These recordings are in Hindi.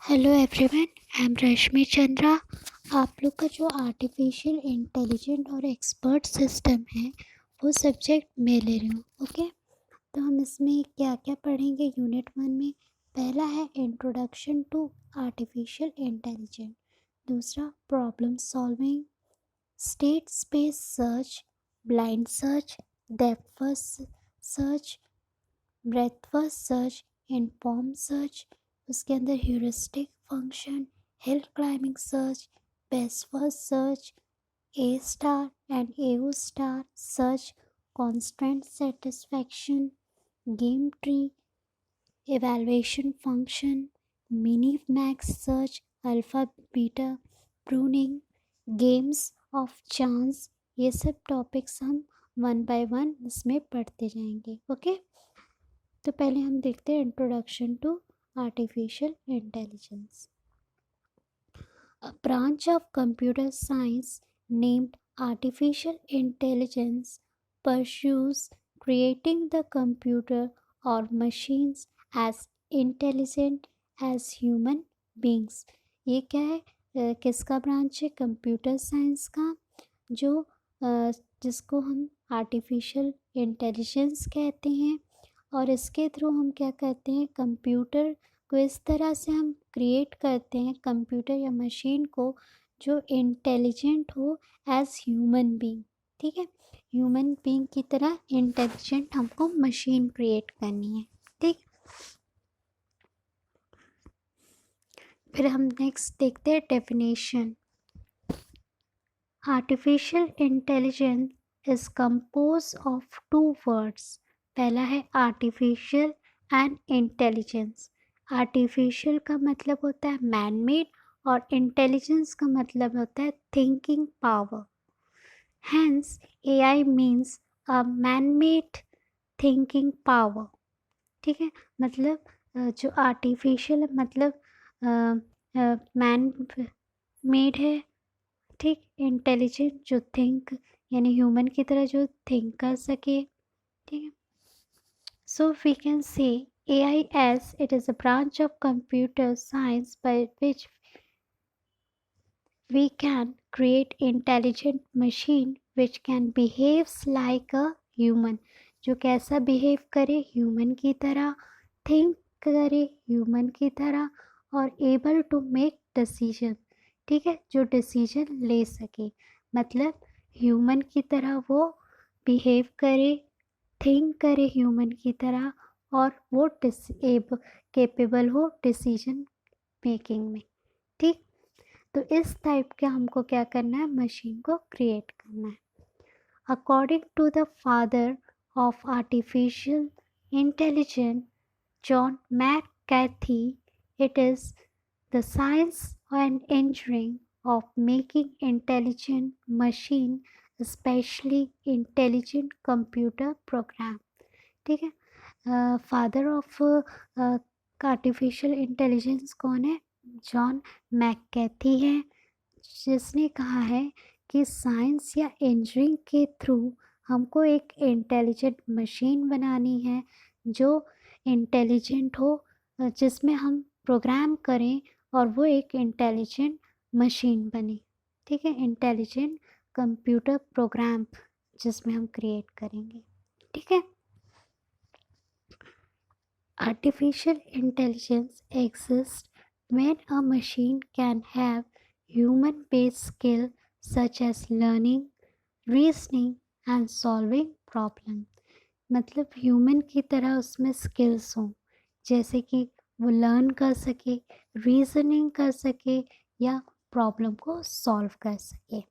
हेलो एवरीवन, आई एम रश्मि चंद्रा। आप लोग का जो आर्टिफिशियल इंटेलिजेंट और एक्सपर्ट सिस्टम है वो सब्जेक्ट मैं ले रही हूँ। ओके, तो हम इसमें क्या क्या पढ़ेंगे यूनिट 1 में। पहला है इंट्रोडक्शन टू आर्टिफिशियल इंटेलिजेंट, दूसरा problem solving, state space search, blind search, depth first search, breath first search, inform search, उसके अंदर heuristic function, hill climbing search, best first search, A star and AO star search, constant satisfaction, game tree, evaluation function, mini max search, alpha beta pruning, games of chance. ये सब टॉपिक्स हम वन बाय वन इसमें पढ़ते जाएंगे। ओके, तो पहले हम देखते हैं introduction to artificial intelligence. A branch of computer science named artificial intelligence pursues creating the computer or machines as intelligent as human beings। ये क्या है, किसका ब्रांच है? कंप्यूटर साइंस का, जो जिसको हम आर्टिफिशियल इंटेलिजेंस कहते हैं। और इसके थ्रू हम क्या करते हैं, कंप्यूटर को इस तरह से हम क्रिएट करते हैं, कंप्यूटर या मशीन को जो इंटेलिजेंट हो एज ह्यूमन बीइंग। ठीक है, ह्यूमन बीइंग की तरह इंटेलिजेंट हमको मशीन क्रिएट करनी है। ठीक, फिर हम नेक्स्ट देखते हैं definition. Artificial intelligence is compose of two words. पहला है आर्टिफिशियल एंड इंटेलिजेंस। आर्टिफिशियल का मतलब होता है मैन मेड और इंटेलिजेंस का मतलब होता है thinking power. Hence AI means a man made thinking power. ठीक है, मतलब जो आर्टिफिशियल मतलब मैन मेड है। ठीक, इंटेलिजेंट जो थिंक यानी ह्यूमन की तरह जो थिंक कर सके। ठीक है, so we can say AI as it is a branch of computer science by which we can create intelligent machine which can behaves like a human। जो कैसा बिहेव करे, ह्यूमन की तरह, थिंक करे ह्यूमन की तरह, और एबल टू मेक डिसीजन। ठीक है, जो डिसीजन ले सके, मतलब ह्यूमन की तरह वो बिहेव करे, थिंक करे ह्यूमन की तरह, और वो केपेबल हो डिसीजन मेकिंग में। ठीक, तो इस टाइप के हमको क्या करना है, मशीन को क्रिएट करना है। According to the father of artificial intelligence John McCarthy, it is the science and engineering of making intelligent machine, especially intelligent computer program। ठीक है, फादर ऑफ आर्टिफिशियल इंटेलिजेंस कौन है? जॉन मैककैथी है, जिसने कहा है कि साइंस या इंजीनियरिंग के थ्रू हमको एक इंटेलिजेंट मशीन बनानी है जो इंटेलिजेंट हो, जिसमें हम प्रोग्राम करें और वो एक इंटेलिजेंट मशीन बने। ठीक है, इंटेलिजेंट कंप्यूटर प्रोग्राम जिसमें हम क्रिएट करेंगे। ठीक है, artificial intelligence exists when a machine can have human-based skill such as learning, reasoning and solving problem। मतलब ह्यूमन की तरह उसमें स्किल्स हों, जैसे कि वो लर्न कर सके, रीजनिंग कर सके या प्रॉब्लम को सॉल्व कर सके।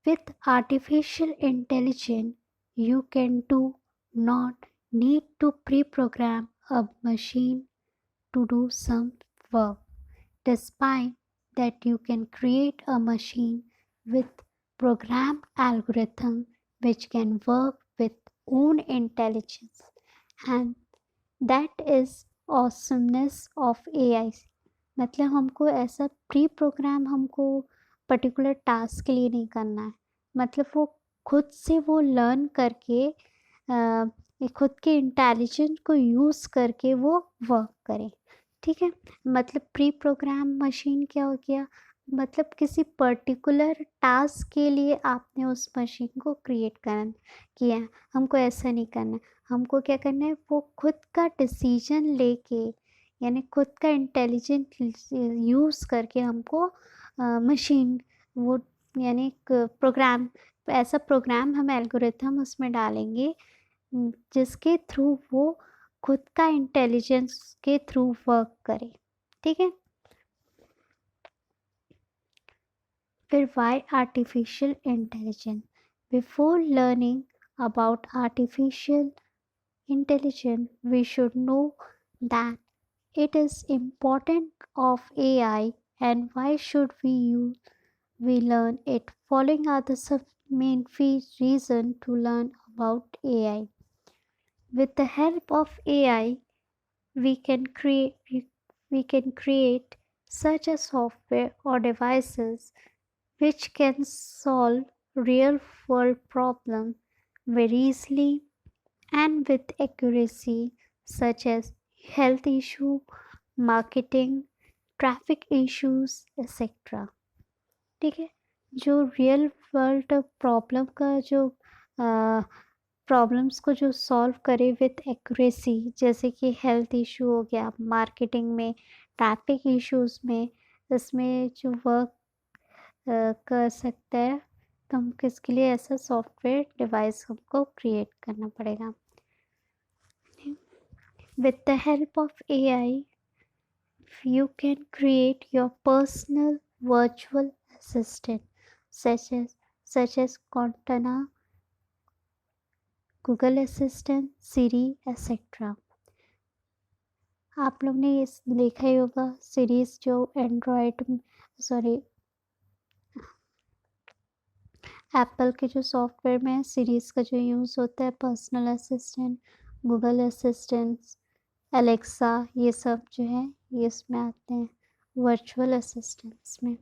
With artificial intelligence, you can do not need to pre-program a machine to do some work. Despite that, you can create a machine with programmed algorithm which can work with own intelligence, and that is awesomeness of AI। मतलब हमको ऐसा प्री प्रोग्राम हमको पर्टिकुलर टास्क के लिए नहीं करना है, मतलब वो खुद से वो लर्न करके खुद के इंटेलिजेंस को यूज़ करके वो वर्क करे। ठीक है। मतलब प्री प्रोग्राम मशीन क्या हो गया, मतलब किसी पर्टिकुलर टास्क के लिए आपने उस मशीन को क्रिएट किया है। हमको ऐसा नहीं करना है, हमको क्या करना है, वो खुद का डिसीजन लेके, यानी खुद का इंटेलिजेंट यूज़ करके हमको मशीन वो, यानी प्रोग्राम, ऐसा प्रोग्राम हम एल्गोरिथम उसमें डालेंगे जिसके थ्रू वो खुद का इंटेलिजेंस के थ्रू वर्क करे। ठीक है। फिर why artificial intelligence, before learning about artificial intelligence, we should know that it is important of AI and why should we learn it. Following are the main reason to learn about AI. With the help of AI, we can create such a software or devices which can solve real world problems very easily and with accuracy, such as health issue, marketing, traffic issues, etc. ठीक है। जो रियल वर्ल्ड प्रॉब्लम का जो प्रॉब्लम्स को जो सॉल्व करे विथ एक्यूरेसी, जैसे कि हेल्थ इशू हो गया, मार्केटिंग में, ट्रैफिक इश्यूज में, इसमें जो वर्क कर सकता है, तो हम किसके लिए ऐसा सॉफ्टवेयर डिवाइस हमको क्रिएट करना पड़ेगा। With the help of AI, you can create your personal virtual assistant such as Cortana, Google Assistant, Siri, etc. आप लोग ने ये देखा ही होगा, सीरीज जो एप्पल के जो सॉफ्टवेयर में सीरीज का जो यूज़ होता है, personal assistant, Google assistant, Alexa, ये सब जो है ये इसमें आते हैं वर्चुअल असिस्टेंट्स में।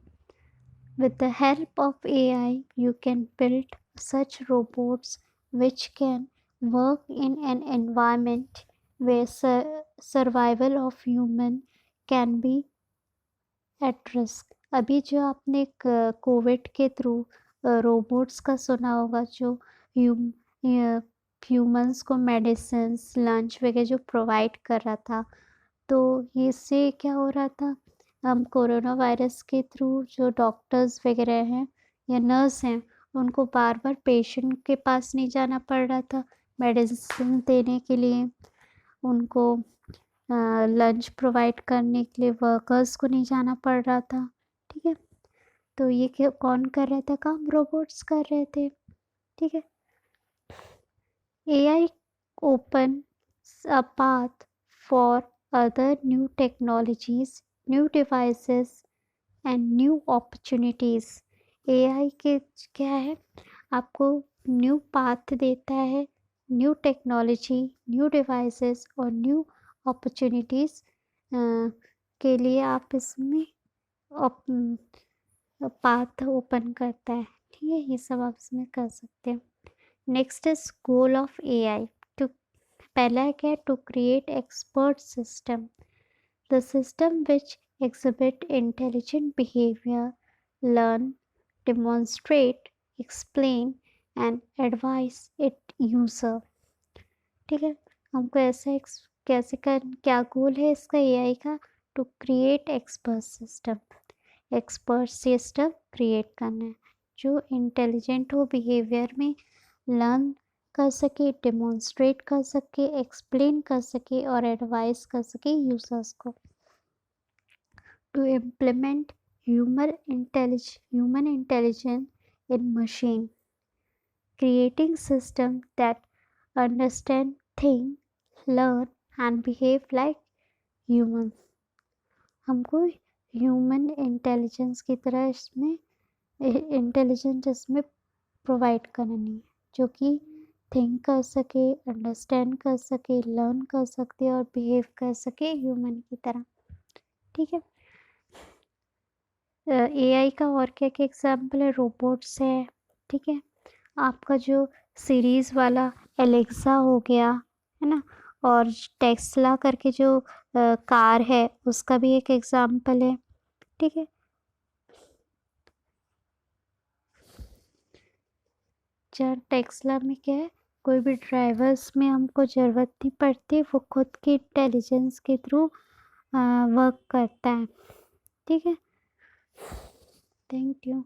With the help of AI, you can build such robots which can work in an environment where survival of human can be at risk. अभी जो आपने कोविड के थ्रू रोबोट्स का सुना होगा, जो ह्यूमंस को मेडिसिन्स, लंच वगैरह जो प्रोवाइड कर रहा था, तो इससे क्या हो रहा था, हम कोरोना वायरस के थ्रू जो डॉक्टर्स वगैरह हैं या नर्स हैं, उनको बार बार पेशेंट के पास नहीं जाना पड़ रहा था मेडिसिन देने के लिए, उनको लंच प्रोवाइड करने के लिए वर्कर्स को नहीं जाना पड़ रहा था। ठीक है। तो ये कौन कर रहा था काम, रोबोट्स कर रहे थे। ठीक है। AI opens a path for other new technologies, new devices and new opportunities. AI के क्या है, आपको न्यू पाथ देता है, न्यू टेक्नोलॉजी, न्यू डिवाइसेस और न्यू अपॉर्चुनिटीज़ के लिए आप इसमें पाथ ओपन करता है। ठीक है, ये सब आप इसमें कर सकते हैं। Next is goal of AI। To पहला है क्या, to create expert system, the system which exhibit intelligent behavior, learn, demonstrate, explain and advise it user। ठीक है। हमको ऐसा कैसे क्या गोल है इसका AI का, टू क्रिएट एक्सपर्ट सिस्टम क्रिएट करना है जो इंटेलिजेंट हो बिहेवियर में, लर्न कर सके, डेमोन्स्ट्रेट कर सके, एक्सप्लेन कर सके और एडवाइस कर सके यूजर्स को। To implement human intelligence in machine, creating system that understand, think, learn and behave like humans। हमको ह्यूमन इंटेलिजेंस की तरह इसमें इंटेलिजेंस इसमें प्रोवाइड करनी है, जो कि थिंक कर सके, अंडरस्टैंड कर सके, लर्न कर सकते और बिहेव कर सके ह्यूमन की तरह। ठीक है। AI का और क्या क्या एग्जाम्पल है, रोबोट्स है। ठीक है। आपका जो सीरीज़ वाला एलेक्सा हो गया, है ना, और टेस्ला करके जो कार है उसका भी एक एग्जाम्पल है। ठीक है। जहाँ टेस्ला में क्या है, कोई भी ड्राइवर्स में हमको ज़रूरत नहीं पड़ती, वो खुद की इंटेलिजेंस के थ्रू वर्क करता है। ठीक है। Thank you.